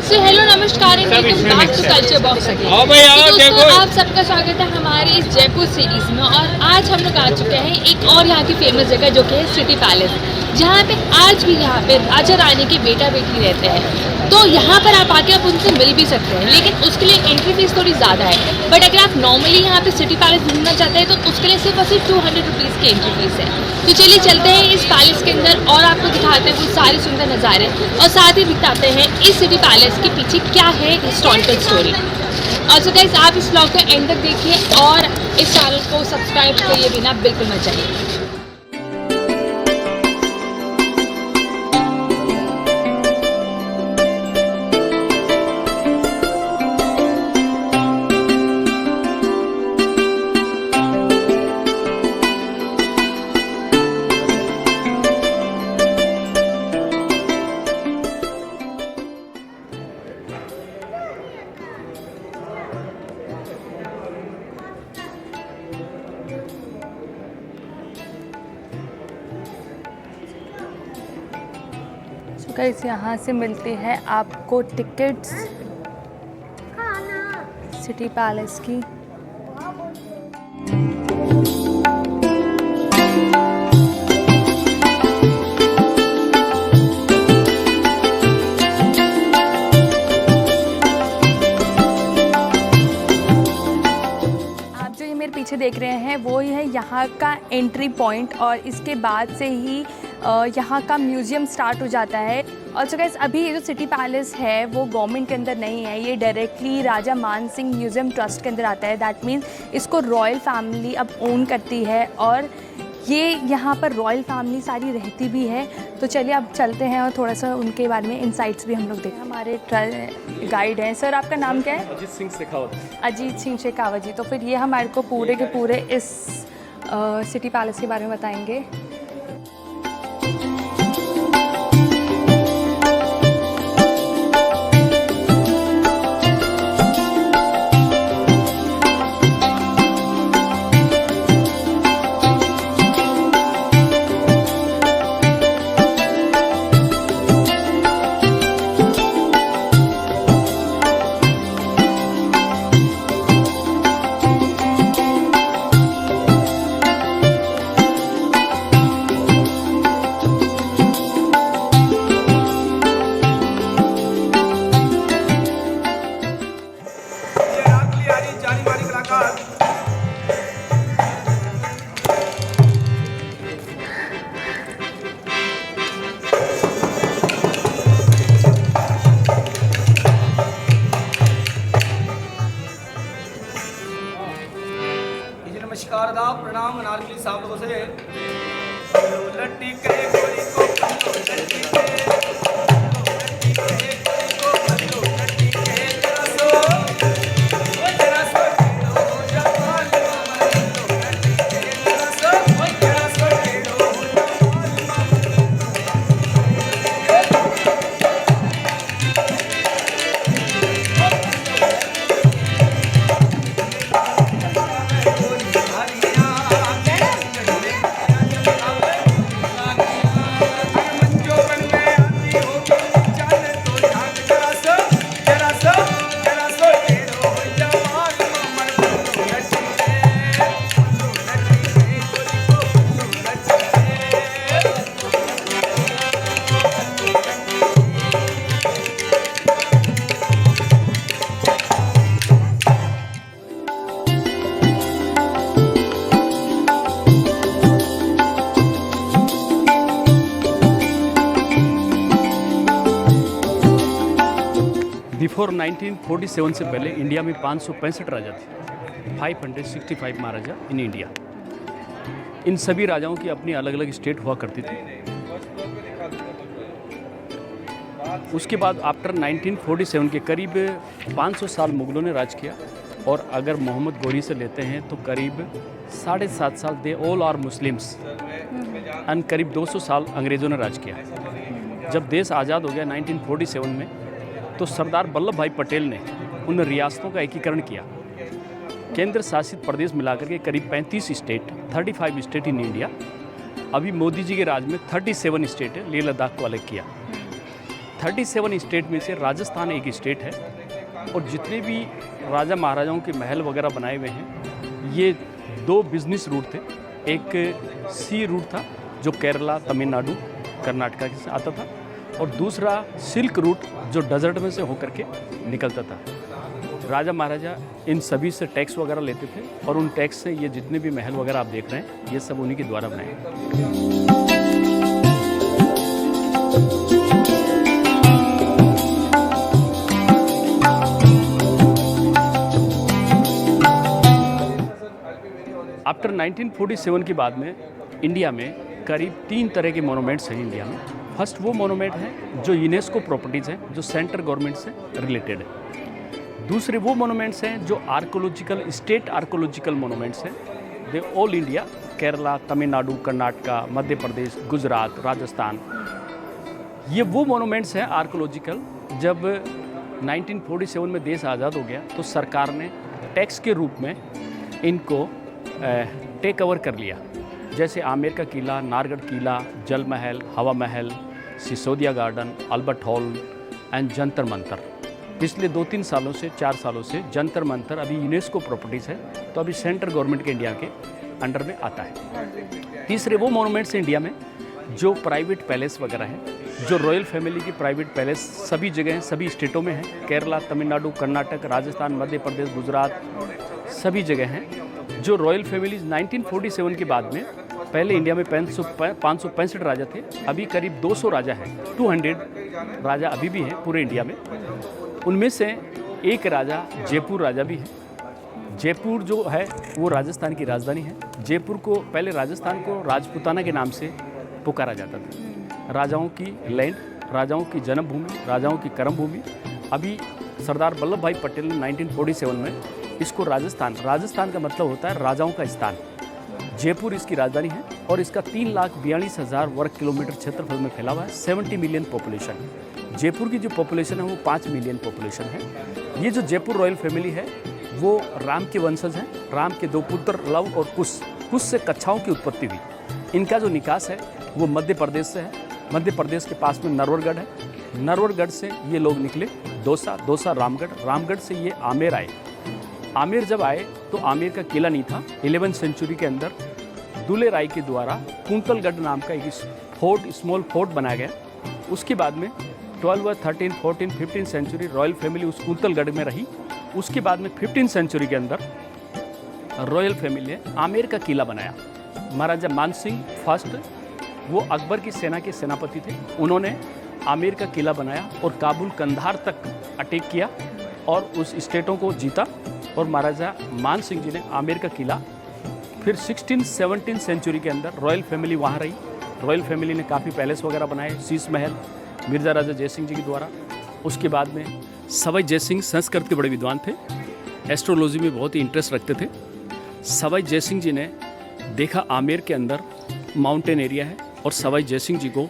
सो hello नमस्कार and welcome back to culture box again. दोस्तों आप सबका स्वागत है हमारी इस जयपुर सीरीज में और आज हम लोग आ चुके हैं एक और यहाँ की फेमस जगह जो कि है सिटी पैलेस, जहाँ पे आज भी यहाँ पे राजा रानी के बेटा बेटी रहते हैं। तो यहाँ पर आप आके आप उनसे मिल भी सकते हैं, लेकिन उसके लिए एंट्री फीस थोड़ी ज़्यादा है। बट अगर आप नॉर्मली यहाँ पे सिटी पैलेस घूमना चाहते हैं तो उसके लिए सिर्फ और सिर्फ 200 रुपीज़ की एंट्री फीस है। तो चलिए चलते हैं इस पैलेस के अंदर और आपको दिखाते हैं वो सारे सुंदर नज़ारे और साथ ही दिखाते हैं इस सिटी पैलेस के पीछे क्या है हिस्टोरिकल स्टोरी। और सो गाइस आप इस ब्लॉग को एंड तक देखिए और इस चैनल को सब्सक्राइब किए बिना बिल्कुल मत जाइए। गाइस यहाँ से मिलती है आपको टिकट्स सिटी पैलेस की। आप जो ये मेरे पीछे देख रहे हैं वो ही है यहाँ का एंट्री पॉइंट और इसके बाद से ही यहाँ का म्यूज़ियम स्टार्ट हो जाता है। और सो गाइस अभी ये जो सिटी पैलेस है वो गवर्नमेंट के अंदर नहीं है, ये डायरेक्टली राजा मान सिंह म्यूज़ियम ट्रस्ट के अंदर आता है। दैट मीन्स इसको रॉयल फैमिली अब ओन करती है और ये यहाँ पर रॉयल फैमिली सारी रहती भी है। तो चलिए अब चलते हैं और थोड़ा सा उनके बारे में इनसाइट्स भी हम लोग देखें। हमारे गाइड हैं। सर आपका नाम क्या है? अजीत सिंह शेखावत। अजीत सिंह शेखावत जी। तो फिर ये हमारे को पूरे के पूरे इस सिटी पैलेस के बारे में बताएंगे। नमस्कार दा प्रणाम नारकली साहब लोगों से लट्टी के गोरी को लट्टी के बिफोर 1947 से पहले इंडिया में 565 राजा थे, 565 महाराजा इन इंडिया। इन सभी राजाओं की अपनी अलग अलग स्टेट हुआ करती थी। उसके बाद आफ्टर 1947 के करीब 500 साल मुगलों ने राज किया और अगर मोहम्मद गौरी से लेते हैं तो करीब 7.5 साल they all are Muslims and करीब 200 साल अंग्रेज़ों ने राज किया। जब देश आज़ाद हो गया 1947 में तो सरदार वल्लभ भाई पटेल ने उन रियासतों का एकीकरण किया। केंद्र शासित प्रदेश मिलाकर के करीब 35 स्टेट, 35 स्टेट इन इंडिया। अभी मोदी जी के राज में 37 स्टेट है, लेह लद्दाख को अलग किया। 37 स्टेट में से राजस्थान एक स्टेट है और जितने भी राजा महाराजाओं के महल वगैरह बनाए हुए हैं ये 2 बिजनेस रूट थे। एक सी रूट था जो केरला, तमिलनाडु, कर्नाटका से आता था और दूसरा सिल्क रूट जो डेजर्ट में से होकर के निकलता था। राजा महाराजा इन सभी से टैक्स वगैरह लेते थे और उन टैक्स से ये जितने भी महल वगैरह आप देख रहे हैं ये सब उन्हीं के द्वारा बनाए हैं। आफ्टर 1947 के बाद में इंडिया में करीब 3 तरह के मोनूमेंट्स हैं इंडिया में। फर्स्ट वो मोनूमेंट है जो यूनेस्को प्रॉपर्टीज़ हैं जो सेंट्रल गवर्नमेंट से रिलेटेड है। दूसरे वो मोनूमेंट्स हैं जो आर्कोलॉजिकल, स्टेट आर्कोलॉजिकल मोनूमेंट्स हैं। They all India, Kerala, Tamil Nadu, Karnataka, Madhya Pradesh, Gujarat, Rajasthan. ये वो मोनूमेंट्स हैं आर्कोलॉजिकल। जब 1947 में देश आज़ाद हो गया तो सरकार ने टैक्स के रूप में इनको टेक ओवर कर लिया। जैसे आमेर का किला, नारगढ़ किला, जल महल, हवा महल, Sisodia garden, Albert hall and Jantar Mantar. पिछले 2-3 सालों से 4 सालों से जंतर मंतर अभी यूनेस्को प्रॉपर्टीज़ है तो अभी सेंट्रल गवर्नमेंट के इंडिया के अंडर में आता है। तीसरे वो मोनूमेंट्स इंडिया में जो प्राइवेट पैलेस वगैरह हैं, जो रॉयल फैमिली की प्राइवेट पैलेस सभी जगह सभी स्टेटों में हैं। केरला, तमिलनाडु, कर्नाटक, राजस्थान, मध्य प्रदेश, गुजरात सभी जगह हैं। जो रॉयल फैमिलीज 1947 के बाद में पहले इंडिया में 565 राजा थे, अभी करीब 200 राजा हैं। 200 राजा अभी भी हैं पूरे इंडिया में। उनमें से एक राजा जयपुर राजा भी है। जयपुर जो है वो राजस्थान की राजधानी है। जयपुर को पहले राजस्थान को राजपूताना के नाम से पुकारा जाता था। राजाओं की लैंड, राजाओं की जन्मभूमि, राजाओं की कर्मभूमि। अभी सरदार वल्लभ भाई पटेल ने 1947 में इसको राजस्थान का मतलब होता है राजाओं का स्थान। जयपुर इसकी राजधानी है और इसका 3,42,000 वर्ग किलोमीटर क्षेत्रफल में फैला हुआ है। 70 मिलियन पॉपुलेशन। जयपुर की जो पॉपुलेशन है वो 5 मिलियन पॉपुलेशन है। ये जो जयपुर रॉयल फैमिली है वो राम के वंशज हैं। राम के 2 पुत्र लव और कुश से कच्छाओं की उत्पत्ति हुई। इनका जो निकास है वो मध्य प्रदेश से है। मध्य प्रदेश के पास में नरवरगढ़ है। नरवरगढ़ से ये लोग निकले दौसा रामगढ़ से ये आमेर आए। आमेर जब आए तो आमेर का किला नहीं था। 11वीं सेंचुरी के अंदर दुले राय के द्वारा कुंतलगढ़ नाम का एक स्मॉल फोर्ट बनाया गया। उसके बाद में 12, 13, 14, 15 सेंचुरी रॉयल फैमिली उस कुंतलगढ़ में रही। उसके बाद में 15 सेंचुरी के अंदर रॉयल फैमिली ने आमेर का किला बनाया। महाराजा मानसिंह फर्स्ट वो अकबर की सेना के सेनापति थे। उन्होंने आमेर का किला बनाया और काबुल, कंधार तक अटैक किया और उस स्टेटों को जीता। और महाराजा मान सिंह जी ने आमेर का किला, फिर 16-17 सेंचुरी के अंदर रॉयल फैमिली वहाँ रही। रॉयल फैमिली ने काफ़ी पैलेस वगैरह बनाए, शीश महल मिर्ज़ा राजा जयसिंह जी के द्वारा। उसके बाद में सवाई जयसिंह संस्कृत के बड़े विद्वान थे, एस्ट्रोलॉजी में बहुत ही इंटरेस्ट रखते थे। सवाई जयसिंह जी ने देखा आमेर के अंदर माउंटेन एरिया है और सवाई जयसिंह जी को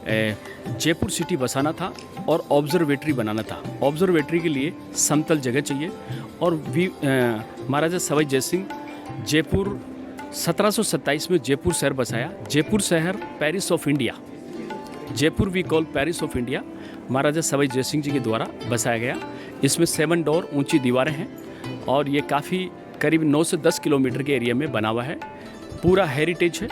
जयपुर सिटी बसाना था और ऑब्जर्वेटरी बनाना था। ऑब्जर्वेटरी के लिए समतल जगह चाहिए और महाराजा सवाई जयसिंह जयपुर 1727 में जयपुर शहर बसाया। जयपुर शहर Paris of India, Jaipur we call Paris of India, Maharaja Sawai Jai Singh ji के द्वारा बसाया गया। इसमें 7 डोर ऊंची दीवारें हैं और ये काफ़ी करीब 9 से 10 किलोमीटर के एरिया में बना हुआ है। पूरा हेरिटेज है।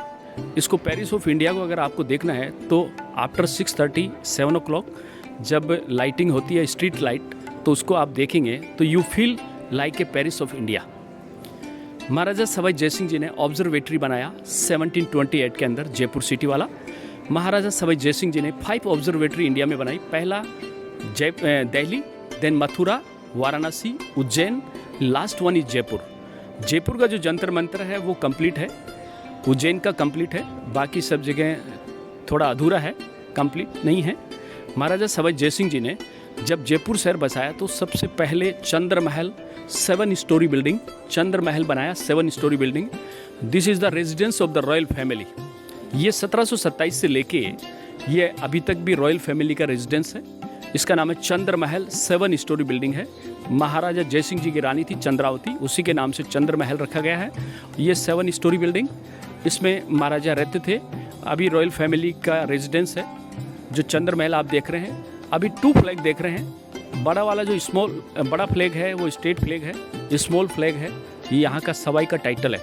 इसको पेरिस ऑफ इंडिया को अगर आपको देखना है तो आफ्टर 6:30, 7 o'clock जब लाइटिंग होती है, स्ट्रीट लाइट, तो उसको आप देखेंगे तो you feel like a Paris of India. Maharaja Sawai Jai Singh ji ने ऑब्जर्वेटरी बनाया 1728 के अंदर, जयपुर सिटी वाला। महाराजा सवाई जयसिंह जी ने 5 ऑब्जर्वेटरी इंडिया में बनाई। पहला Delhi, then Mathura, Varanasi, Ujjain, last one is Jaipur. Jaipur का जो जंतर मंतर है वो कंप्लीट है, उज्जैन का कंप्लीट है, बाकी सब जगह थोड़ा अधूरा है, कंप्लीट नहीं है। महाराजा सवाई जयसिंह जी ने जब जयपुर शहर बसाया तो सबसे पहले चंद्र महल 7 स्टोरी बिल्डिंग, चंद्र महल बनाया 7 story building. This is the residence of the royal family. ये 1727 से लेके ये अभी तक भी रॉयल फैमिली का रेजिडेंस है। इसका नाम है चंद्र महल, 7 स्टोरी बिल्डिंग है। महाराजा जयसिंह जी की रानी थी चंद्रावती, उसी के नाम से चंद्र महल रखा गया है। ये 7 स्टोरी बिल्डिंग, इसमें महाराजा रहते थे। अभी रॉयल फैमिली का रेजिडेंस है जो चंद्र महल आप देख रहे हैं। अभी 2 फ्लैग देख रहे हैं। बड़ा वाला जो बड़ा फ्लैग है वो स्टेट फ्लैग है, स्मॉल फ्लैग है ये यहाँ का सवाई का टाइटल है।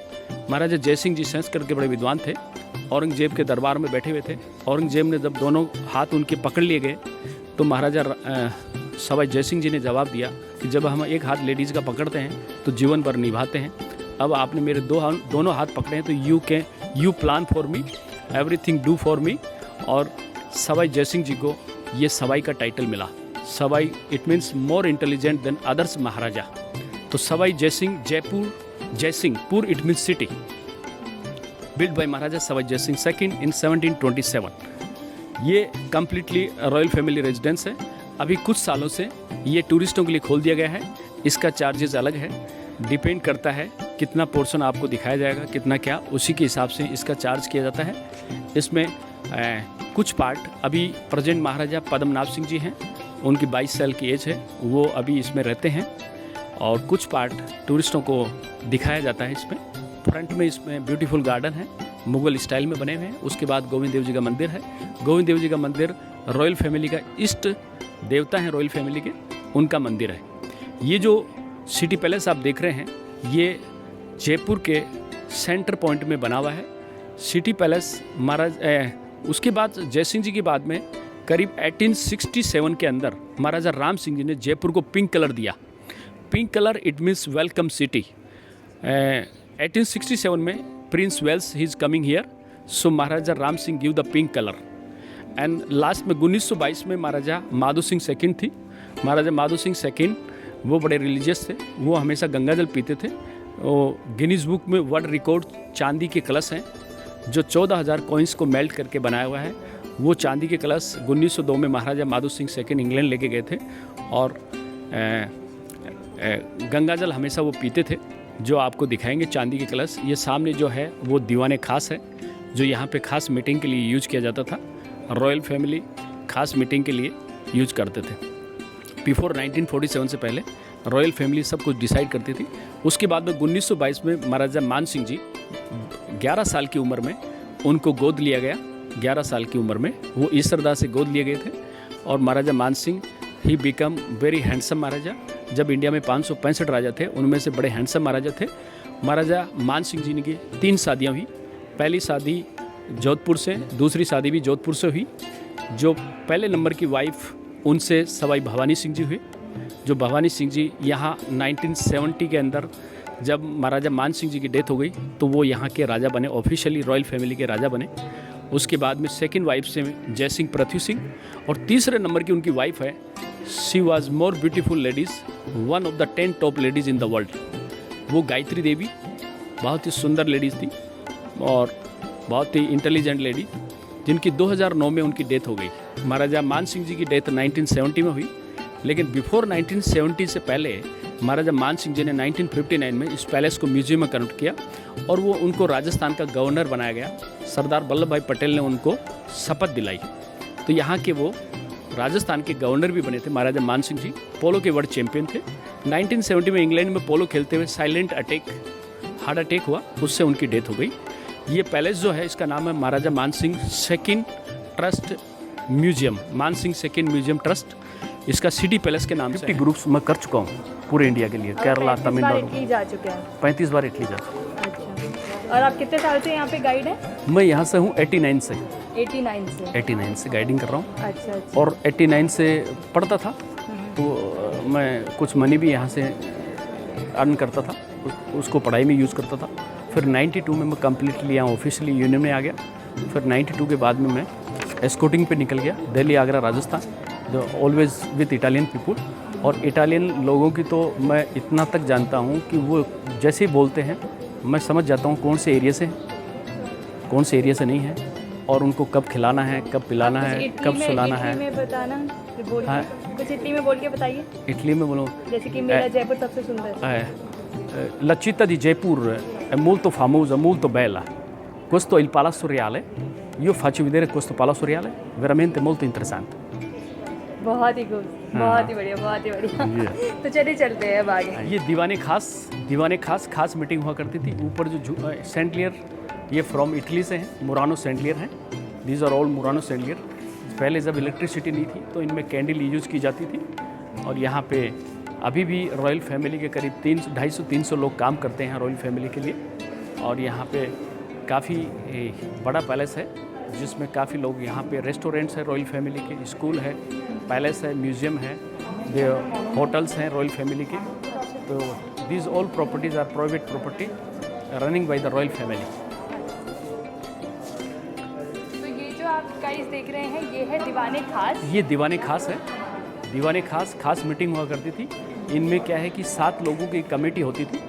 महाराजा जयसिंह जी संस्कृत के बड़े विद्वान थे, औरंगजेब के दरबार में बैठे हुए थे। औरंगजेब ने जब दोनों हाथ उनके पकड़ लिए गए तो महाराजा सवाई जयसिंह जी ने जवाब दिया कि जब हम एक हाथ लेडीज़ का पकड़ते हैं तो जीवन भर निभाते हैं। अब आपने मेरे दोनों हाथ पकड़े हैं तो you plan for me, everything do for me. और सवाई जयसिंह जी को ये सवाई का टाइटल मिला। Sawai it means more intelligent than others Maharaja. तो Sawai Jai Singh, Jaisinghpur it means city, build by Maharaja Sawai Jai Singh second in 1727। ये कम्प्लीटली रॉयल फैमिली रेजिडेंस है। अभी कुछ सालों से ये टूरिस्टों के लिए खोल दिया गया है। इसका चार्जेस अलग है, डिपेंड करता है कितना पोर्शन आपको दिखाया जाएगा, कितना क्या, उसी के हिसाब से इसका चार्ज किया जाता है। इसमें कुछ पार्ट अभी प्रेजेंट महाराजा पद्मनाभ सिंह जी हैं, उनकी 22 साल की एज है, वो अभी इसमें रहते हैं। और कुछ पार्ट टूरिस्टों को दिखाया जाता है इसमें। फ्रंट में इसमें ब्यूटीफुल गार्डन है, मुगल स्टाइल में बने हुए हैं। उसके बाद गोविंद देव जी का मंदिर है। गोविंद देव जी का मंदिर रॉयल फैमिली का इष्ट देवता है, रॉयल फैमिली के, उनका मंदिर है। ये जो सिटी पैलेस आप देख रहे हैं ये जयपुर के सेंटर पॉइंट में बना हुआ है। सिटी पैलेस महाराज उसके बाद जयसिंह जी के बाद में करीब 1867 के अंदर महाराजा राम सिंह जी ने जयपुर को पिंक कलर दिया। Pink colour it means welcome city. 1867 में prince Wales he is coming here, so Maharaja Ram Singh give the pink colour. And last में 1922 में महाराजा माधो सिंह सेकंड थी। महाराजा माधो सिंह सेकंड वो बड़े रिलीजियस थे, वो हमेशा गंगा जल पीते थे। वो गिनीज बुक में वर्ल्ड रिकॉर्ड चांदी के कलश हैं जो 14,000 कॉइन्स को मेल्ट करके बनाया हुआ है। वो चांदी के कलश 1902 में महाराजा माधो सिंह सेकंड इंग्लैंड लेके गए थे और गंगा जल हमेशा वो पीते थे, जो आपको दिखाएंगे चांदी के कलश। ये सामने जो है वो दीवाने खास है, जो यहाँ पे खास मीटिंग के लिए यूज किया जाता था। रॉयल फैमिली खास मीटिंग के लिए यूज करते थे। बिफोर 1947 से पहले रॉयल फैमिली सब कुछ डिसाइड करती थी। उसके बाद में 1922 में महाराजा मान सिंह जी 11 साल की उम्र में उनको गोद लिया गया। 11 साल की उम्र में वो ईश्वरदास से गोद लिए गए थे और Maharaja Man Singh he become very handsome Maharaja. जब इंडिया में 565 राजा थे उनमें से बड़े हैंडसम महाराजा थे। महाराजा मान सिंह जी की 3 शादियाँ हुई। पहली शादी जोधपुर से, दूसरी शादी भी जोधपुर से हुई। जो पहले नंबर की वाइफ उनसे सवाई भवानी सिंह जी हुए। जो भवानी सिंह जी यहाँ 1970 के अंदर जब महाराजा मान सिंह जी की डेथ हो गई तो वो यहाँ के राजा बने, ऑफिशियली रॉयल फैमिली के राजा बने। उसके बाद में सेकंड वाइफ से जयसिंह पृथ्वी सिंह और तीसरे नंबर की उनकी वाइफ है, she was more beautiful ladies, one of the 10 top ladies in the world. वो गायत्री देवी बहुत ही सुंदर लेडीज़ थी और बहुत ही इंटेलिजेंट लेडी, जिनकी 2009 में उनकी डेथ हो गई। महाराजा मान सिंह जी की डेथ 1970 में हुई, लेकिन बिफोर 1970 से पहले महाराजा मान सिंह जी ने 1959 में इस पैलेस को म्यूजियम में कन्वर्ट किया और वो उनको राजस्थान का गवर्नर बनाया गया। सरदार वल्लभ भाई पटेल ने उनको शपथ दिलाई, तो यहाँ के वो राजस्थान के गवर्नर भी बने थे। महाराजा मान सिंह जी पोलो के वर्ल्ड चैंपियन थे। 1970 में इंग्लैंड में पोलो खेलते हुए साइलेंट अटैक, हार्ट अटैक हुआ, उससे उनकी डेथ हो गई। ये पैलेस जो है इसका नाम है महाराजा Man Singh second trust museum, मान सिंह सेकंड म्यूजियम ट्रस्ट। इसका सिटी पैलेस के नाम से 50 ग्रुप्स मैं कर चुका हूँ पूरे इंडिया के लिए। केरला, तमिलनाडु, इटली जा चुके हैं। 35 बार इटली जा चुका हूँ। अच्छा, और आप कितने साल से यहाँ पे गाइड हैं? मैं यहाँ से हूँ 89 से 89 से गाइडिंग कर रहा हूँ। अच्छा। और 89 से पढ़ता था, तो मैं कुछ मनी भी यहाँ से अर्न करता था, उसको पढ़ाई में यूज़ करता था। फिर 92 में मैं कम्प्लीटली यहाँ ऑफिशियली यूनियन में आ गया। फिर 92 के बाद में मैं एस्कोटिंग पे निकल गया, दिल्ली, आगरा, राजस्थान, जो ऑलवेज विथ इटालियन पीपुल। और इटालियन लोगों की तो मैं इतना तक जानता हूँ कि वो जैसे ही बोलते हैं मैं समझ जाता हूँ कौन से एरिया से हैं, कौन से एरिया से नहीं है, और उनको कब खिलाना है, कब पिलाना है, कब सुलाना है। इटली में बताना, हाँ, कुछ इटली में बोल के बताइए। इटली में बोलो, जैसे कि मेरा जयपुर सबसे सुंदर है। La città di Jaipur è molto famosa, molto bella. Questo è il Palazzo Reale. Io faccio vedere questo Palazzo Reale, veramente molto interessante. बहुत ही खूब, बहुत ही बढ़िया, बहुत ही बढ़िया। तो चलिए चलते हैं अब आगे। ये दीवाने खास मीटिंग हुआ करती थी। ऊपर जो सेंटलियर, ये फ्रॉम इटली से हैं, मुरानो सेंटलियर हैं। दीज आर ऑल मुरानो सेंटलियर, पहले जब इलेक्ट्रिसिटी नहीं थी तो इनमें कैंडल यूज़ की जाती थी। और यहाँ पे अभी भी रॉयल फैमिली के करीब 250-300 लोग काम करते हैं रॉयल फैमिली के लिए। और यहाँ पे काफ़ी बड़ा पैलेस है जिसमें काफ़ी लोग, यहाँ पे रेस्टोरेंट्स हैं रॉयल फैमिली के, स्कूल है, पैलेस है, म्यूज़ियम है, होटल्स हैं रॉयल फैमिली के। तो these all properties are private property running by the royal family. तो ये जो आप गाइस देख रहे हैं ये है दीवाने खास। ये दीवाने खास है। दीवाने खास मीटिंग हुआ करती थी। इनमें क्या है कि 7 लोगों की कमेटी होती थी।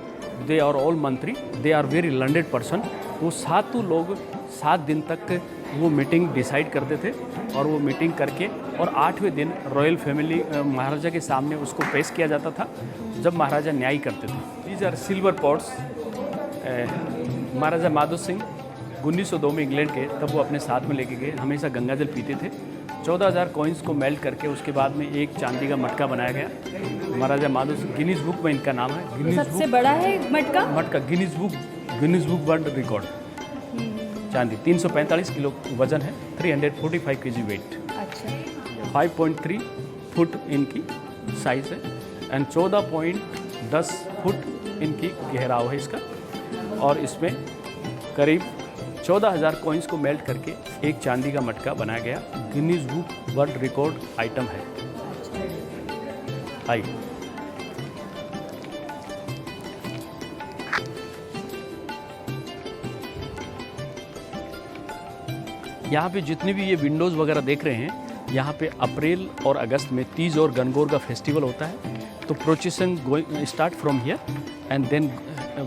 दे are all mantri, they are very learned person. वो 7 लोग 7 दिन तक वो मीटिंग डिसाइड करते थे और वो मीटिंग करके और 8वें दिन रॉयल फैमिली महाराजा के सामने उसको पेश किया जाता था जब महाराजा न्याय करते थे। These are silver pots. Maharaja Madho Singh 1902 में इंग्लैंड के, तब वो अपने साथ में लेके गए। हमेशा गंगाजल पीते थे। 14,000 कॉइन्स को मेल्ट करके उसके बाद में एक चांदी का मटका बनाया गया। महाराजा माधो सिंह, गिनीज बुक में इनका नाम है। गिनीज सबसे बड़ा है मटका गिनीज बुक वर्ल्ड रिकॉर्ड। चांदी 345 किलो वजन है, 345 kg वेट। अच्छा। 5.3 फुट इनकी साइज़ है एंड 14.10 फुट इनकी गहराव है इसका। और इसमें करीब 14,000 कॉइन्स को मेल्ट करके एक चांदी का मटका बनाया गया। Guinness book world record item है। आइए यहाँ पे जितनी भी ये विंडोज़ वगैरह देख रहे हैं, यहाँ पे अप्रैल और अगस्त में तीज और गणगौर का फेस्टिवल होता है। तो procession start from here and then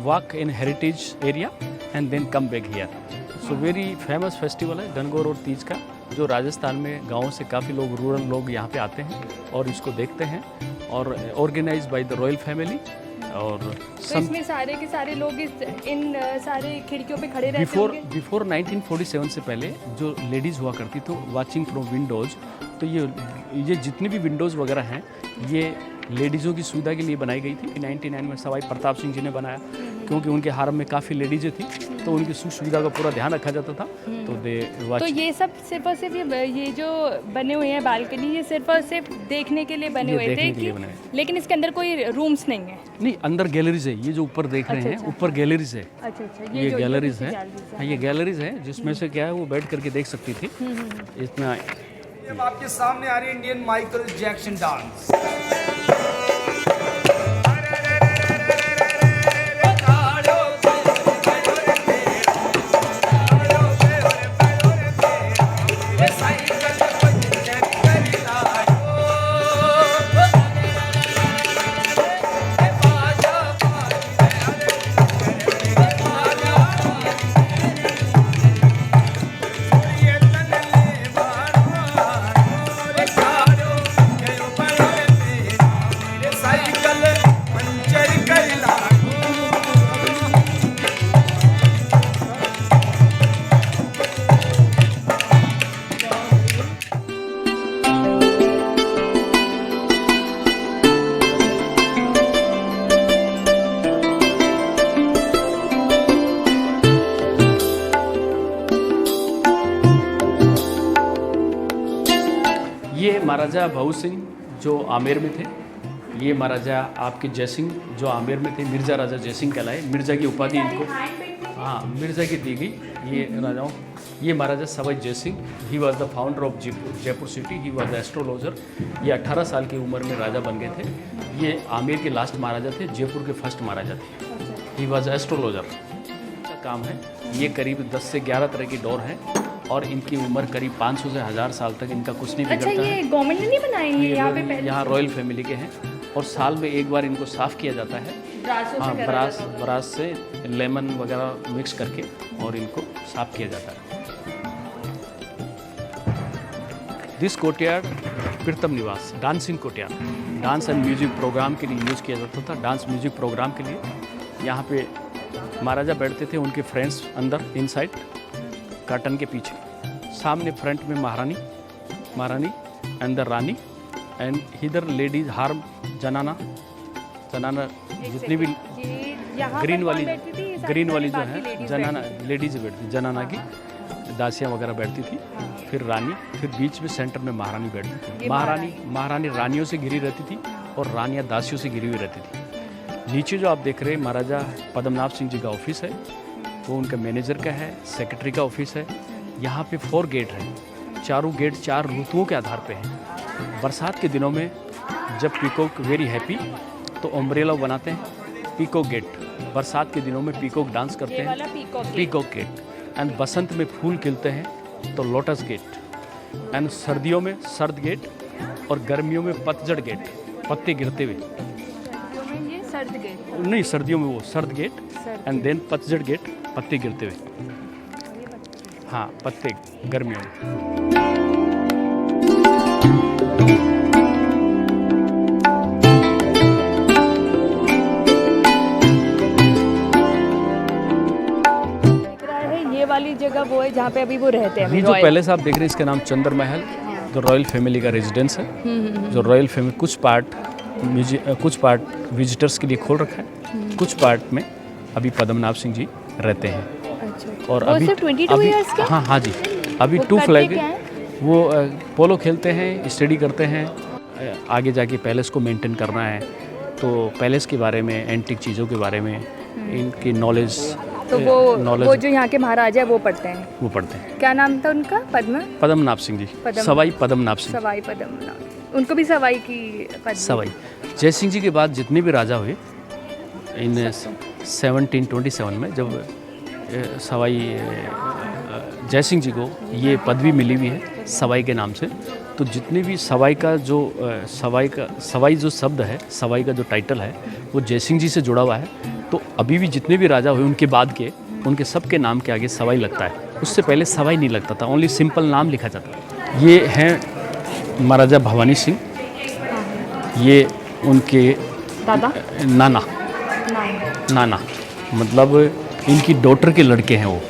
walk in heritage area and then come back here. So very famous festival है गणगौर और तीज का, जो राजस्थान में गाँव से काफ़ी लोग, रूरल लोग यहाँ पे आते हैं और इसको देखते हैं। और organise by the royal family. और तो इसमें सारे के सारे लोग इन सारे खिड़कियों पे खड़े रहते होंगे। बिफोर 1947 से पहले जो लेडीज़ हुआ करती तो वाचिंग फ्रॉम विंडोज़, तो ये जितनी भी विंडोज़ वगैरह हैं ये लेडीज़ों की सुविधा के लिए बनाई गई थी। 99 में सवाई प्रताप सिंह जी ने बनाया, क्योंकि उनके हारम में काफ़ी लेडीज़ें थी तो उनकी सुख सुविधा का पूरा ध्यान रखा जाता था। तो ये सब सिर्फ और सिर्फ ये जो बने हुए हैं बालकनी, ये सिर्फ और सिर्फ देखने के लिए बने हुए थे लेकिन इसके अंदर कोई रूम्स नहीं है। नहीं, अंदर गैलरीज है। ये जो ऊपर देख रहे हैं, ऊपर गैलरीज है। अच्छा। ये गैलरीज है। हाँ, ये गैलरीज है जिसमें से क्या है वो बैठ करके देख सकती थी। इतना अब आपके सामने आ रही है इंडियन माइकल जैक्सन डांस। ये महाराजा भऊ सिंह जो आमेर में थे। ये महाराजा आपके जयसिंह जो आमेर में थे, मिर्ज़ा राजा जयसिंह कहलाए। मिर्ज़ा की उपाधि इनको, हाँ, मिर्ज़ा की दी गई ये राजाओं। ये Maharaja Sawai Jai Singh, he was the founder of Jaipur city, he was the astrologer. ये 18 साल की उम्र में राजा बन गए थे। ये आमेर के लास्ट महाराजा थे, जयपुर के फर्स्ट महाराजा थे। ही वॉज एस्ट्रोलॉजर का काम है। ये करीब 10 से 11 तरह की डोर हैं और इनकी उम्र करीब 500 से 1000 साल तक इनका कुछ नहीं बिगड़ता है। अच्छा, ये गवर्नमेंट ने नहीं बनाए हैं यहाँ पे पहले? यहाँ रॉयल फैमिली के हैं और साल में एक बार इनको साफ़ किया जाता है। हाँ, ब्रास से लेमन वगैरह मिक्स करके और इनको साफ़ किया जाता है। This courtyard Pritam Niwas, dancing courtyard, dance and music programme के लिए यूज़ किया जाता था। डांस म्यूजिक प्रोग्राम के लिए यहाँ पे महाराजा बैठते थे, उनके फ्रेंड्स अंदर इनसाइड कर्टन के पीछे। सामने फ्रंट में महारानी अंदर रानी एंड इधर लेडीज हार्म जनाना जितनी भी ग्रीन वाली जो है जनाना लेडीज बैठती, जनाना की दासियाँ वगैरह बैठती थी, फिर रानी, फिर बीच में सेंटर में महारानी बैठती थी। महारानी रानियों से घिरी रहती थी और रानियाँ दासियों से घिरी हुई रहती थी। नीचे जो आप देख रहे हैं महाराजा पद्मनाभ सिंह जी का ऑफिस है, वो उनका मैनेजर का है, सेक्रेटरी का ऑफिस है। यहाँ पे 4 गेट हैं, चारों गेट 4 ऋतुओं के आधार पे हैं। बरसात के दिनों में जब पीकॉक वेरी हैप्पी तो अम्ब्रेला बनाते हैं, पीकॉक गेट। बरसात के दिनों में पीकॉक डांस करते हैं, पीकॉक गेट। एंड बसंत में फूल खिलते हैं तो लोटस गेट। एंड सर्दियों में सर्द गेट और गर्मियों में पतझड़ गेट, पत्ते गिरते हुए। ये सर्द गेट नहीं, सर्दियों में वो सर्द गेट एंड देन पतझड़ गेट, पत्ते गिरते हुए। हाँ, पत्ते गर्मियों में। ये वाली जगह वो है जहाँ पे अभी वो रहते हैं। ये जो पैलेस आप देख रहे हैं इसका नाम चंद्र महल, जो रॉयल फैमिली का रेजिडेंस है। जो रॉयल फैमिली कुछ पार्ट विजिटर्स के लिए खोल रखा है, कुछ पार्ट में अभी पद्मनाभ सिंह जी रहते हैं। अच्छा। और वो अभी सिर्फ 22 ईयर्स के? हाँ जी, अभी 2 फ्लैग वो पोलो खेलते हैं, स्टडी करते हैं। आगे जाके पैलेस को मेंटेन करना है तो पैलेस के बारे में, एंटीक चीज़ों के बारे में इनकी नॉलेज, तो वो जो यहाँ के महाराजा है वो पढ़ते हैं। वो पढ़ते हैं। क्या नाम था उनका? पद्मनाभ सिंह जी, सवाई पद्मनाभ सिंह। सवाई पद्मनाभ, उनको भी सवाई की पदवी। सवाई जय सिंह जी के बाद जितने भी राजा हुए इन 1727 में, जब सवाई जय सिंह जी को ये पदवी मिली हुई है सवाई के नाम से, तो जितने भी सवाई जो शब्द है, सवाई का जो टाइटल है वो जय सिंह जी से जुड़ा हुआ है। तो अभी भी जितने भी राजा हुए उनके बाद के, उनके सबके नाम के आगे सवाई लगता है। उससे पहले सवाई नहीं लगता था, ओनली सिंपल नाम लिखा जाता था। ये हैं महाराजा भवानी सिंह, ये उनके दादा नाना मतलब इनकी डॉटर के लड़के हैं। वो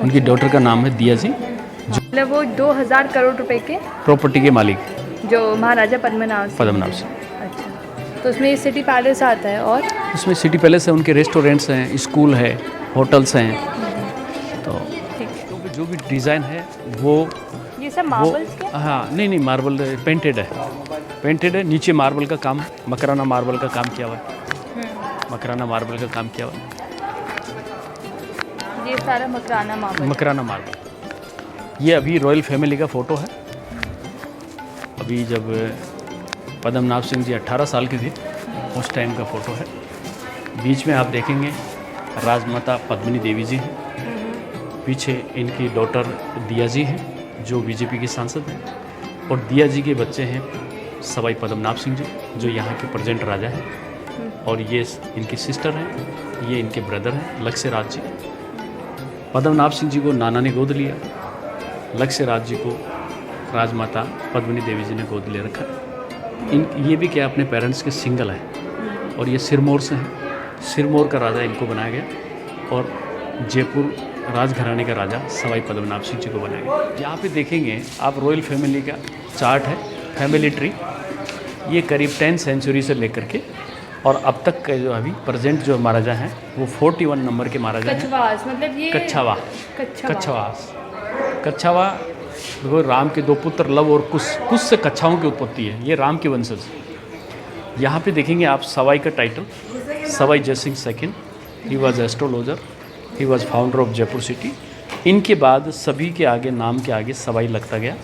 उनकी डॉटर का नाम है दिया जी, मतलब वो 2000 करोड़ रुपए के प्रॉपर्टी के मालिक, जो महाराजा पद्मनाभ सिंह। अच्छा, तो उसमें सिटी पैलेस आता है और उसमें सिटी पैलेस है, उनके रेस्टोरेंट्स हैं, स्कूल है, होटल्स हैं। तो जो भी डिज़ाइन है वो ये सब मार्बल्स के? हाँ, नहीं मार्बल पेंटेड है। नीचे मार्बल का काम, मकराना मार्बल का काम किया हुआ है। मकराना मार्बल का काम किया हुआ है। ये सारा मकराना मार्बल। ये अभी रॉयल फैमिली का फ़ोटो है। अभी जब पद्मनाभ सिंह जी 18 साल के थे उस टाइम का फ़ोटो है। बीच में आप देखेंगे राजमाता पद्मिनी देवी जी हैं, पीछे इनकी डॉटर दिया जी हैं जो बीजेपी के सांसद हैं, और दिया जी के बच्चे हैं सवाई पद्मनाभ सिंह जी जो यहाँ के प्रेजेंट राजा हैं, और ये इनकी सिस्टर हैं, ये इनके ब्रदर हैं लक्ष्यराज जी। पद्मनाभ सिंह जी को नाना ने गोद लिया, लक्ष्यराज जी को राजमाता पद्मिनी देवी जी ने गोद ले रखा। ये भी क्या अपने पेरेंट्स के सिंगल हैं, और ये सिरमौर से हैं। सिरमौर का राजा इनको बनाया गया, और जयपुर राजघराने का राजा सवाई पद्मनाभ सिंह जी को बनाया गया। यहाँ पे देखेंगे आप रॉयल फैमिली का चार्ट है, फैमिली ट्री। ये करीब 10th सेंचुरी से लेकर के और अब तक के जो अभी प्रेजेंट जो महाराजा हैं वो 41 नंबर के महाराजा हैं। कच्छवास मतलब ये कच्छावा वो राम के 2 पुत्र लव और कुश से कच्छाओं की उत्पत्ति है। ये राम के वंशज। यहाँ पे देखेंगे आप सवाई का title, Sawai Jai Singh second. He was astrologer, he was founder of Jaipur city. इनके बाद सभी के आगे नाम के आगे सवाई लगता गया।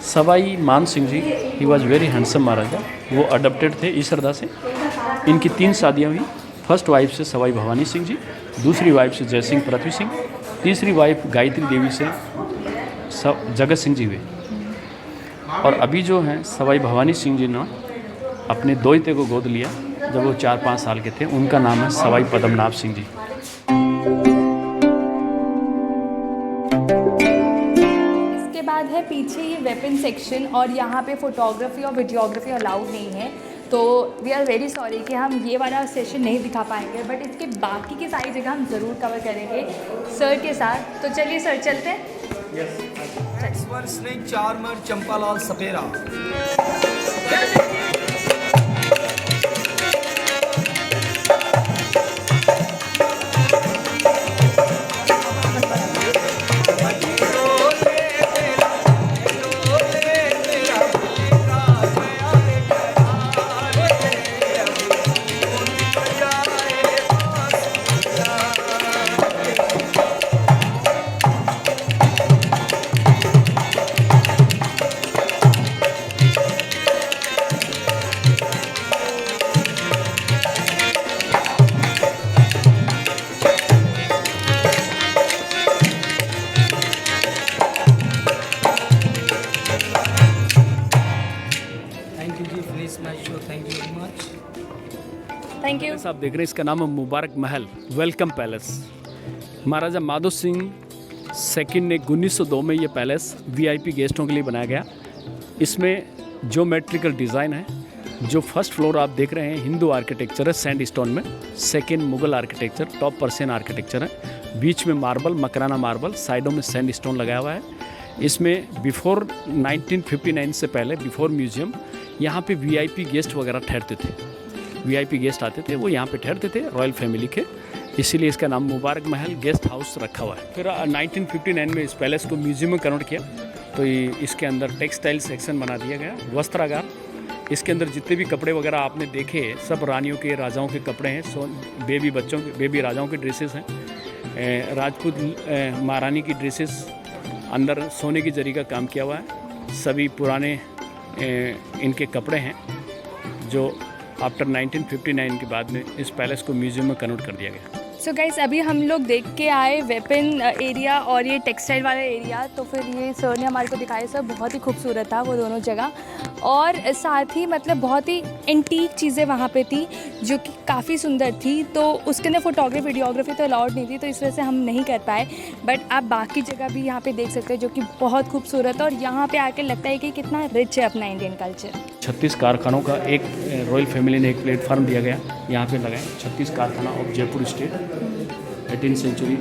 सवाई मान Singh ji, he was very handsome महाराजा। वो अडॉप्टेड थे ईसरदा से। इनकी 3 शादियाँ हुई। फर्स्ट वाइफ से सवाई भवानी सिंह जी, दूसरी वाइफ से जय सिंह पृथ्वी सिंह, तीसरी वाइफ गायत्री देवी से जगत सिंह जी हुए। और अभी जो हैं सवाई भवानी सिंह जी ने अपने दोहते को गोद लिया जब वो 4-5 साल के थे। उनका नाम है सवाई पद्मनाभ सिंह जी। इसके बाद है पीछे ये वेपन सेक्शन, और यहाँ पे फोटोग्राफी और वीडियोग्राफी अलाउड नहीं है, तो वी आर वेरी सॉरी कि हम ये वाला सेशन नहीं दिखा पाएंगे, बट इसके बाकी की सारी जगह हम ज़रूर कवर करेंगे सर के साथ। तो चलिए सर, चलते हैं। स्नेक चार्मर चंपालाल सपेरा। पैलेस आप देख रहे हैं, इसका नाम है मुबारक महल वेलकम पैलेस। महाराजा माधो सिंह सेकंड ने 1902 में ये पैलेस वीआईपी गेस्टों के लिए बनाया गया। इसमें ज्योमेट्रिकल डिज़ाइन है। जो फर्स्ट फ्लोर आप देख रहे हैं हिंदू आर्किटेक्चर है सैंड स्टोन में, second Mughal architecture, top Persian architecture है, बीच में मार्बल मकराना मार्बल, साइडों में सैंड स्टोन लगाया हुआ है। इसमें बिफोर 1959 से पहले बिफोर म्यूजियम यहाँ पे वीआईपी गेस्ट वगैरह ठहरते थे। वीआईपी गेस्ट आते थे वो यहाँ पे ठहरते थे रॉयल फैमिली के, इसीलिए इसका नाम मुबारक महल गेस्ट हाउस रखा हुआ है। फिर 1959 में इस पैलेस को म्यूजियम में कन्वर्ट किया, तो इसके अंदर टेक्सटाइल सेक्शन बना दिया गया, वस्त्रागार। इसके अंदर जितने भी कपड़े वगैरह आपने देखे सब रानियों के राजाओं के कपड़े हैं, बेबी बच्चों के बेबी राजाओं के ड्रेसेस हैं, राजपूत महारानी की ड्रेसेस, अंदर सोने की जरी का काम किया हुआ है। सभी पुराने इनके कपड़े हैं जो आफ्टर 1959 के बाद में इस पैलेस को म्यूजियम में कन्वर्ट कर दिया गया। सो गाइस अभी हम लोग देख के आए वेपन एरिया और ये टेक्सटाइल वाला एरिया, तो फिर ये सर ने हमारे को दिखाया सब बहुत ही खूबसूरत था वो दोनों जगह, और साथ ही मतलब बहुत ही एंटीक चीज़ें वहाँ पे थी जो कि काफ़ी सुंदर थी। तो उसके अंदर फोटोग्राफी वीडियोग्राफी तो अलाउड नहीं थी, तो इस वजह से हम नहीं कर पाए, बट आप बाकी जगह भी यहाँ पे देख सकते हैं जो कि बहुत खूबसूरत है। और यहाँ पे आके लगता है कि कितना रिच है अपना इंडियन कल्चर। 36 कारखानों का एक रॉयल फैमिली ने एक प्लेटफार्म दिया गया, यहाँ पे लगाए 36 कारखाना ऑफ जयपुर स्टेट 18वीं सेंचुरी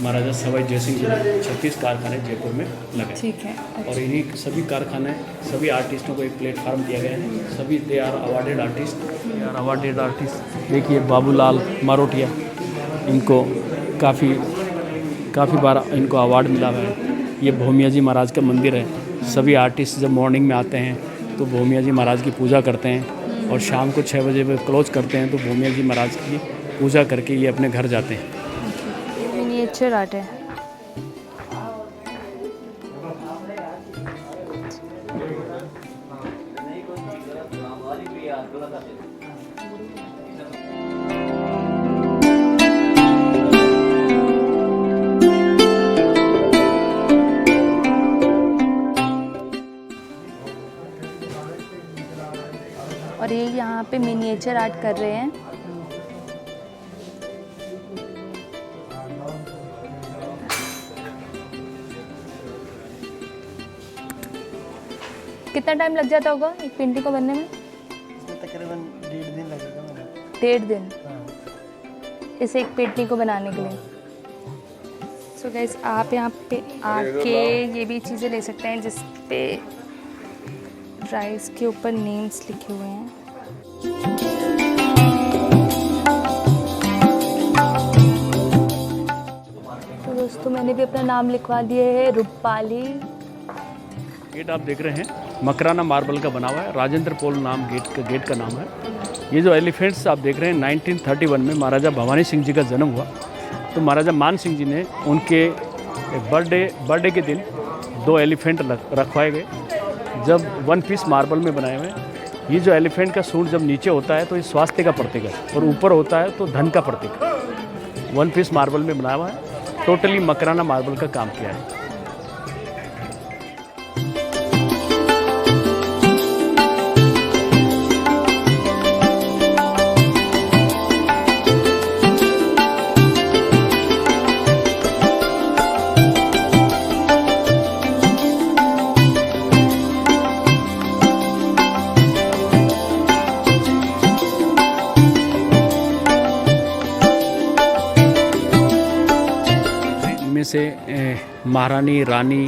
महाराजा सवाई जयसिंह जी ने 36 कारखाने जयपुर में लगाए। ठीक है, और इन्हीं सभी कारखाने सभी आर्टिस्टों को एक प्लेटफार्म दिया गया है। सभी दे आर अवार्डेड आर्टिस्ट। देखिए बाबूलाल मारोटिया, इनको काफ़ी बार इनको अवार्ड मिला हुआ है। ये भोमिया जी महाराज का मंदिर है। सभी आर्टिस्ट जब मॉर्निंग में आते हैं तो भोमिया जी महाराज की पूजा करते हैं, और शाम को 6 बजे पे क्लोज करते हैं, तो भोमिया जी महाराज की पूजा करके ये अपने घर जाते हैं। मिनिएचर आर्ट है। और ये यहाँ पे मिनिएचर आर्ट कर रहे हैं। कितना टाइम लग जाता होगा एक पेंटिंग को बनने में? इसमें तकरीबन 1.5 दिन लगेगा मेरा। 1.5 दिन हाँ। इसे एक पेंटिंग को बनाने के लिए। सो गाइस आप यहाँ पे आके ये भी चीज़ें ले सकते हैं जिस पे राइस के ऊपर नेम्स लिखे हुए हैं। तो दोस्तों मैंने भी अपना नाम लिखवा दिया है, रूपाली। गेट आप देख रहे हैं मकराना मार्बल का बना हुआ है, राजेंद्र पोल नाम गेट का नाम है। ये जो एलिफेंट्स आप देख रहे हैं 1931 में महाराजा भवानी सिंह जी का जन्म हुआ, तो महाराजा मान सिंह जी ने उनके बर्थडे के दिन 2 एलिफेंट रखवाए गए, जब 1 पीस मार्बल में बनाए हुए। ये जो एलिफेंट का सूंड जब नीचे होता है तो ये स्वास्थ्य का प्रतीक है, और ऊपर होता है तो धन का प्रतीक है। 1 पीस मार्बल में बनाया हुआ है, टोटली मकराना मार्बल का काम किया है। से महारानी रानी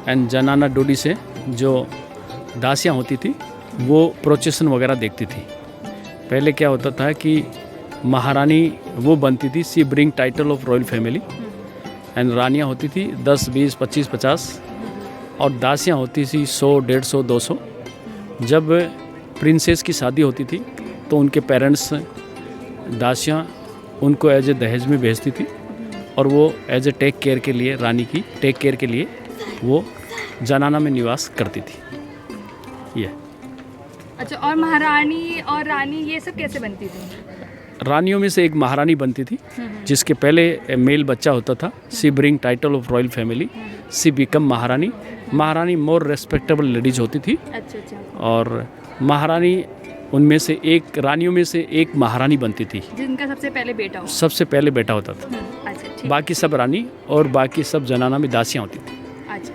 एंड जनाना डोडी से जो दासियाँ होती थी वो प्रोसेसन वगैरह देखती थी। पहले क्या होता था कि महारानी वो बनती थी, she bring title of royal family, and रानियाँ होती थी 10, 20, 25, 50, और दासियाँ होती थी 100, 150, 200। जब प्रिंसेस की शादी होती थी तो उनके पेरेंट्स दासियाँ उनको एज ए दहेज में भेजती थी, और वो एज ए टेक केयर के लिए, रानी की टेक केयर के लिए वो जनाना में निवास करती थी। ये अच्छा, और महारानी और रानी ये सब कैसे बनती थी? रानियों में से एक महारानी बनती थी जिसके पहले मेल बच्चा होता था, she bring title of royal family, she become Maharani. Maharani more respectable ladies होती थी। अच्छा। और महारानी उनमें से एक रानियों में से एक महारानी बनती थी, जिनका सबसे पहले बेटा हो। सबसे पहले बेटा होता था। अच्छा ठीक। बाकी सब रानी और बाकी सब जनाना में दासियाँ होती थी। अच्छा।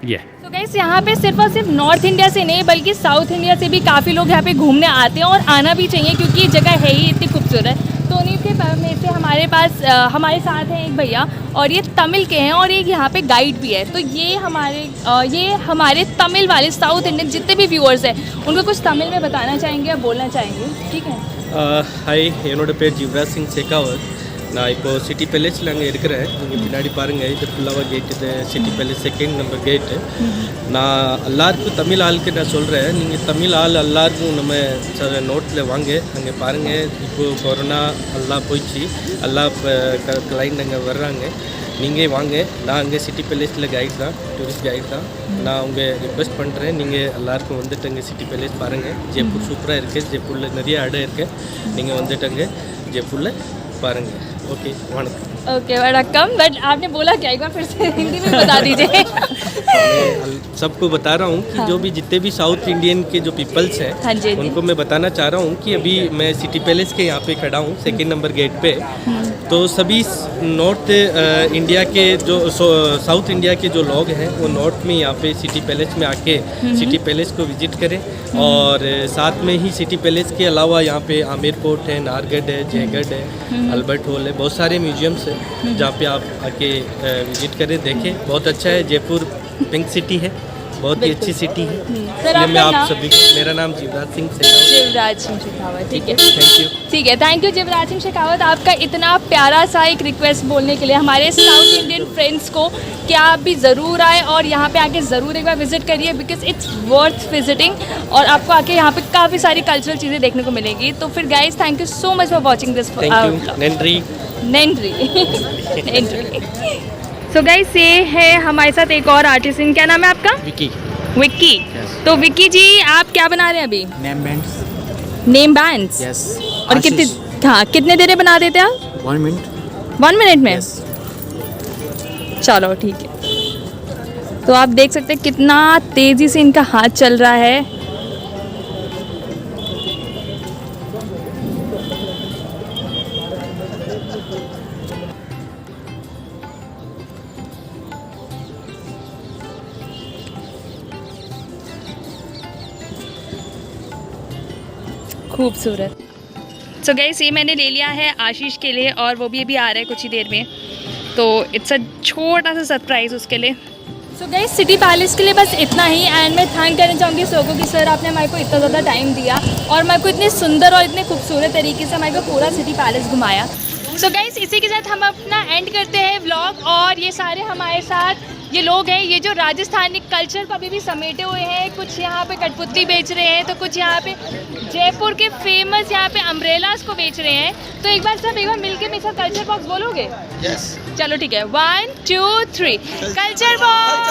ये तो गाइस यहाँ पे सिर्फ और सिर्फ नॉर्थ इंडिया से नहीं बल्कि साउथ इंडिया से भी काफ़ी लोग यहाँ पे घूमने आते हैं और आना भी चाहिए क्योंकि ये जगह है ही इतनी खूबसूरत। तो उन्हीं के में से हमारे साथ हैं एक भैया और ये तमिल के हैं और एक यहाँ पे गाइड भी है। तो ये हमारे तमिल वाले साउथ इंडियन जितने भी व्यूअर्स हैं उनको कुछ तमिल में बताना चाहेंगे या बोलना चाहेंगे, ठीक है? ஹாய், என்னோட பேர் ஜிவ்ராஜ் சிங் ஷெகாவத். நான் இப்போது சிட்டி பேலஸில் அங்கே இருக்கிறேன். நீங்கள் பின்னாடி பாருங்கள், இது ஃபுல்லாக கேட், இது சிட்டி பேலஸ் செகண்ட் நம்பர் கேட்டு. நான் எல்லாருக்கும் தமிழ் ஆளுக்கு நான் சொல்கிறேன், நீங்கள் தமிழ் ஆள் எல்லாருக்கும் நம்ம நோட்டில் வாங்க, அங்கே பாருங்கள். இப்போது கொரோனா எல்லாம் போயிடுச்சு, எல்லாம் இப்போ கிளைண்ட் அங்கே வர்றாங்க. நீங்கள் வாங்க, நான் அங்கே சிட்டி பேலஸில் கைட் தான், டூரிஸ்ட் கைட் தான். நான் உங்கள் ரிக்வெஸ்ட் பண்ணுறேன், நீங்கள் எல்லாருக்கும் வந்துட்டு அங்கே சிட்டி பேலஸ் பாருங்கள். ஜெய்ப்பூர் சூப்பராக இருக்குது, ஜெய்ப்பூரில் நிறைய இடம் இருக்குது. நீங்கள் வந்துட்டு அங்கே ஜெய்ப்பூரில் பாருங்கள். Okay Vanakkam. Okay Vanakkam. But आपने बोला क्या, एक बार फिर से हिंदी में बता दीजिए। मैं सबको बता रहा हूँ कि जो भी जितने भी साउथ इंडियन के जो पीपल्स हैं, हाँ जी, उनको मैं बताना चाह रहा हूँ कि अभी मैं सिटी पैलेस के यहाँ पे खड़ा हूँ, सेकंड नंबर गेट पे। तो सभी नॉर्थ इंडिया के जो साउथ इंडिया के जो लोग हैं वो नॉर्थ में यहाँ पे सिटी पैलेस में आके सिटी पैलेस को विजिट करें। और साथ में ही सिटी पैलेस के अलावा यहाँ पे आमेर फोर्ट है, नाहरगढ़ है, जयगढ़ है, अल्बर्ट हॉल है, बहुत सारे म्यूजियम्स हैं जहाँ पे आप आके विजिट करें, देखें। बहुत अच्छा है, जयपुर पिंक सिटी है, बहुत ही अच्छी सिटी है। इसलिए मैं आप सभी, मेरा नाम जिवराज सिंह शेखावत। जिवराज सिंह शेखावत, ठीक है, थैंक यू। ठीक है, थैंक यू जिवराज सिंह शेखावत, आपका इतना प्यारा सा एक रिक्वेस्ट बोलने के लिए हमारे साउथ इंडियन फ्रेंड्स को कि आप भी ज़रूर आए और यहाँ पे आके ज़रूर एक बार विजिट करिए बिकॉज इट्स वर्थ विजिटिंग और आपको आके यहाँ पे काफ़ी सारी कल्चरल चीज़ें देखने को मिलेंगी। तो फिर guys thank you so much for watching this. Thank you. नेंड्री सो गाइस ये है हमारे साथ एक और आर्टिस्ट, क्या नाम है आपका? विकी। विक्की। तो विक्की जी आप क्या बना रहे हैं अभी? Name bands. Name bands? Yes. और कितने देर बना देते हैं आप? 1 मिनट। 1 मिनट में? यस। चलो ठीक है। तो आप देख सकते हैं कितना तेज़ी से इनका हाथ चल रहा है। खूबसूरत। सो गाइस ये मैंने ले लिया है आशीष के लिए और वो भी अभी आ रहा है कुछ ही देर में, तो इट्स अ छोटा सा सरप्राइज़ उसके लिए। सो गाइस सिटी पैलेस के लिए बस इतना ही एंड मैं थैंक करना चाहूँगी सर को कि सर आपने हमारे को इतना ज़्यादा टाइम दिया और मेरे को इतने सुंदर और इतने खूबसूरत तरीके से हमारे को पूरा सिटी पैलेस घुमाया। सो गाइस इसी के साथ हम अपना एंड करते हैं व्लॉग और ये सारे हमारे साथ ये लोग हैं, ये जो राजस्थानी कल्चर को अभी भी समेटे हुए हैं, कुछ यहाँ पे कठपुतली बेच रहे हैं तो कुछ यहाँ पे जयपुर के फेमस यहाँ पे अम्ब्रेलास को बेच रहे हैं। तो एक बार सब मिलके मेरे साथ कल्चर बॉक्स बोलोगे? यस। चलो ठीक है, 1 2 3 culture box,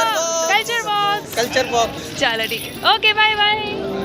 culture box, culture box. चलो ठीक है, ओके बाय बाय।